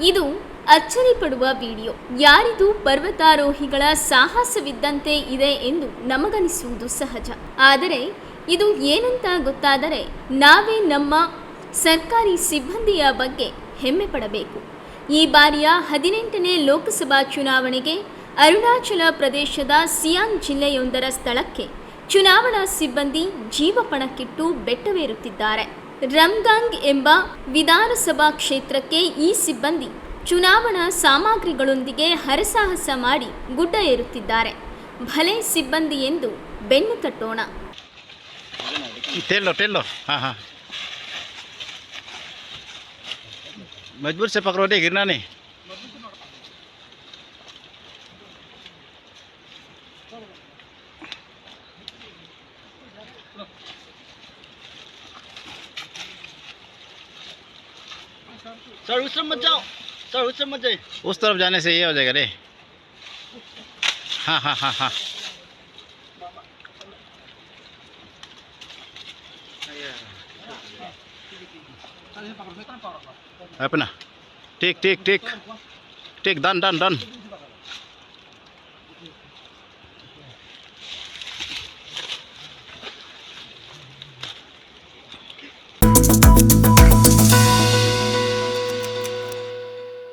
ಇದು ಅಚ್ಚರಿ ಪಡುವ ವಿಡಿಯೋ. ಯಾರಿದು ಪರ್ವತಾರೋಹಿಗಳ ಸಾಹಸವಿದ್ದಂತೆ ಇದೆ ಎಂದು ನಮಗನಿಸುವುದು ಸಹಜ. ಆದರೆ ಇದು ಏನಂತ ಗೊತ್ತಾದರೆ ನಾವೇ ನಮ್ಮ ಸರ್ಕಾರಿ ಸಿಬ್ಬಂದಿಯ ಬಗ್ಗೆ ಹೆಮ್ಮೆ ಪಡಬೇಕು. ಈ ಬಾರಿಯ 18ನೇ ಲೋಕಸಭಾ ಚುನಾವಣೆಗೆ ಅರುಣಾಚಲ ಪ್ರದೇಶದ ಸಿಯಾಂಗ್ ಜಿಲ್ಲೆಯೊಂದರ ಸ್ಥಳಕ್ಕೆ ಚುನಾವಣಾ ಸಿಬ್ಬಂದಿ ಜೀವಪಣಕ್ಕಿಟ್ಟು ಬೆಟ್ಟವೇರುತ್ತಿದ್ದಾರೆ. ರಮ್ಗಾಂಗ್ ಎಂಬ ವಿಧಾನಸಭಾ ಕ್ಷೇತ್ರಕ್ಕೆ ಈ ಸಿಬ್ಬಂದಿ ಚುನಾವಣಾ ಸಾಮಗ್ರಿಗಳೊಂದಿಗೆ ಹರಸಾಹಸ ಮಾಡಿ ಗುಡ್ಡ ಏರುತ್ತಿದ್ದಾರೆ. ಭಲೆ ಸಿಬ್ಬಂದಿ ಎಂದು ಬೆನ್ನು ತಟ್ಟೋಣ. मजबूर से पकड़ो दे, गिरना नहीं. सर उस तरफ मत जाओ, सर उस तरफ मत जाइए. उस तरफ जाने से ये हो जाएगा रे. हाँ हाँ हाँ हाँ. अपना ठीक ठीक ठीक ठीक. Done done done.